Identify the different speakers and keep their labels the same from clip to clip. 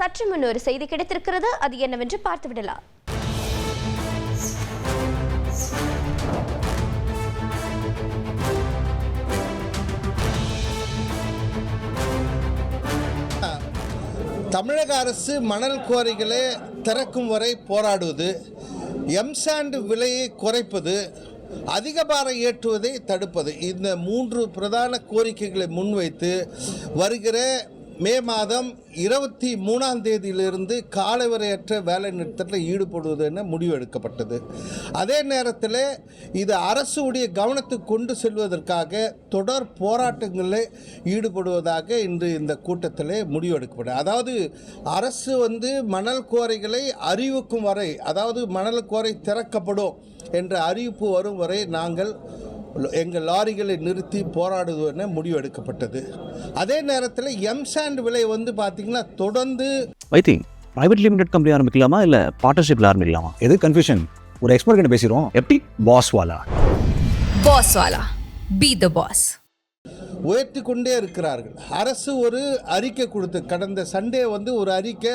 Speaker 1: சற்று முன் ஒரு செய்தி கிடைத்திருக்கிறது. அது என்னவென்று பார்த்துவிடலாம்.
Speaker 2: தமிழக அரசு மணல் குவாரிகளை திறக்கும் வரை போராடுவது, எம்சாண்ட் விலையை குறைப்பது, அதிக பாரம் ஏற்றுவதை தடுப்பது, இந்த 3 பிரதான கோரிக்கைகளை முன்வைத்து வருகிற மே மாதம் 23ஆம் தேதியிலிருந்து காலவரையற்ற வேலை நிறுத்தத்தில் ஈடுபடுவது என முடிவு எடுக்கப்பட்டது. அதே நேரத்தில் இது அரசுடைய கவனத்துக்கு கொண்டு செல்வதற்காக தொடர் போராட்டங்களில் ஈடுபடுவதாக இன்று இந்த கூட்டத்தில் முடிவு எடுக்கப்பட்டது. அதாவது அரசு மணல் குவாரிகளை அறிவிக்கும் வரை, அதாவது மணல் குவாரி திறக்கப்படும் என்ற அறிவிப்பு வரும் வரை நாங்கள் எங்கள் லாரிகளை நிறுத்தி போராடுவது என முடிவு எடுக்கப்பட்டது. அதே நேரத்தில் எம்சாண்ட் விலை பார்த்திங்கன்னா தொடர்ந்து
Speaker 3: பிரைவேட் லிமிடெட் கம்பெனி ஆரம்பிக்கலாமா இல்லை பார்ட்னர்ஷிப்பில் ஆரம்பிக்கலாமா? எது கன்ஃபியூஷன்? ஒரு எக்ஸ்பர்ட் கிட்ட பேசுகிறோம். எப்படி பாஸ்வாலா
Speaker 4: பி த பாஸ்
Speaker 2: உயர்த்தி கொண்டே இருக்கிறார்கள். அரசு ஒரு அறிக்கை கொடுத்து கடந்த சண்டே ஒரு அறிக்கை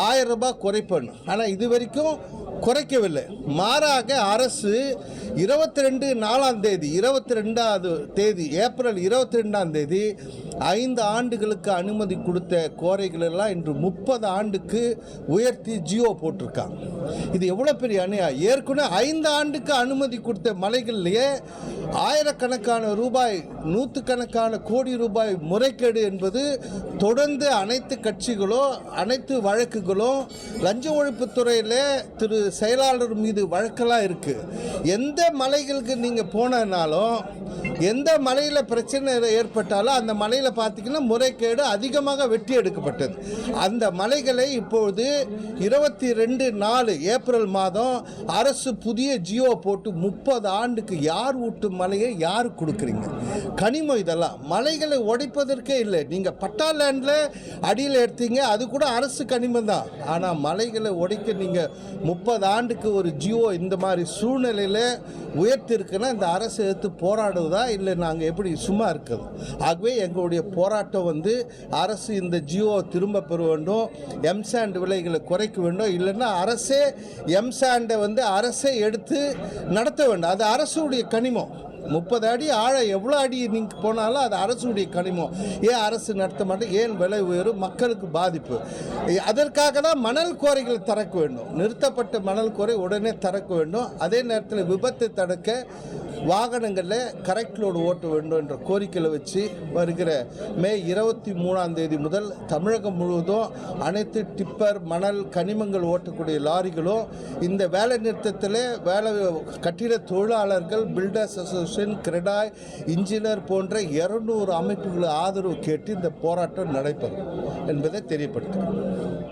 Speaker 2: 1000 ரூபாய் குறைப்பணும். ஆனால் இது வரைக்கும் குறைக்கவில்லை. மாறாக அரசு 22ஆம் தேதி ஏப்ரல் 22ஆம் தேதி 5 ஆண்டுகளுக்கு அனுமதி கொடுத்த கோரைகள் எல்லாம் இன்று 30 ஆண்டுக்கு உயர்த்தி ஜியோ போட்டிருக்காங்க. இது எவ்வளோ பெரிய அநியாயம்! ஏற்கனவே 5 ஆண்டுக்கு அனுமதி கொடுத்த மலைகள்லேயே ஆயிரக்கணக்கான ரூபாய், நூற்றுக்கணக்கான கோடி ரூபாய் முறைகேடு என்பது தொடர்ந்து அனைத்து கட்சிகளும், அனைத்து வழக்குகளும், லஞ்ச ஒழிப்புத்துறையில் திரு செயலாளர் மீது வழக்கெல்லாம் இருக்குது. எந்த மலைகளுக்கு நீங்கள் போனாலும், எந்த மலையில் பிரச்சனை ஏற்பட்டாலும் அந்த மலையில் பார்த்திங்கன்னா முறைகேடு அதிகமாக வெட்டி எடுக்கப்பட்டது. அந்த மலைகளை இப்பொழுது 22 ஏப்ரல் மாதம் அரசு புதிய ஜியோ போட்டு 30 ஆண்டுக்கு யார் வீட்டு மலையை யார் கொடுக்குறீங்க? கனிமம் இதெல்லாம் மலைகளை உடைப்பதற்கே இல்லை. நீங்கள் பட்டா லேண்டில் அடியில் எடுத்தீங்க, அது கூட அரசு கனிமம் தான். ஆனால் மலைகளை உடைக்க நீங்கள் 30 ஆண்டுக்கு ஒரு ஜியோ இந்த மாதிரி சூழ்நிலையில் உயர்த்திருக்குன்னா இந்த அரசு எடுத்து போராடுவதா இல்லை நாங்கள் எப்படி சும்மா இருக்குது? ஆகவே எங்களுடைய போராட்டம் அரசு இந்த ஜியோ திரும்ப பெற வேண்டும், எம்சாண்ட் விலைகளை குறைக்க வேண்டும். இல்லைன்னா அரசே எம்சாண்டை அரசே எடுத்து நடத்த வேண்டும். அது அரசுடைய கனிமம். 30 அடி ஆழம், எவ்வளோ அடி நீங்கள் போனாலும் அது அரசுடைய கனிமம். ஏன் அரசு நடத்த மாட்டேன்? ஏன் விலை உயரும்? மக்களுக்கு பாதிப்பு. அதற்காக தான் மணல் குவாரிகளை திறக்க வேண்டும். நிறுத்தப்பட்ட மணல் குவாரி உடனே திறக்க வேண்டும். அதே நேரத்தில் விபத்தை தடுக்க வாகனங்களில் கரெக்ட் லோடு ஓட்ட வேண்டும் என்ற கோரிக்கையை வச்சு வருகிற மே 23ஆம் தேதி முதல் தமிழகம் முழுவதும் அனைத்து டிப்பர், மணல், கனிமங்கள் ஓட்டக்கூடிய லாரிகளும் இந்த வேலை நிறுத்தத்தில் கட்டிட தொழிலாளர்கள், பில்டர்ஸ் அசோசியேஷன், கிரெடாய், இன்ஜினியர் போன்ற 200 அமைப்புகள் ஆதரவு கேட்டு இந்த போராட்டம் நடைபெறும் என்பதை தெரியப்படுத்துகிறோம்.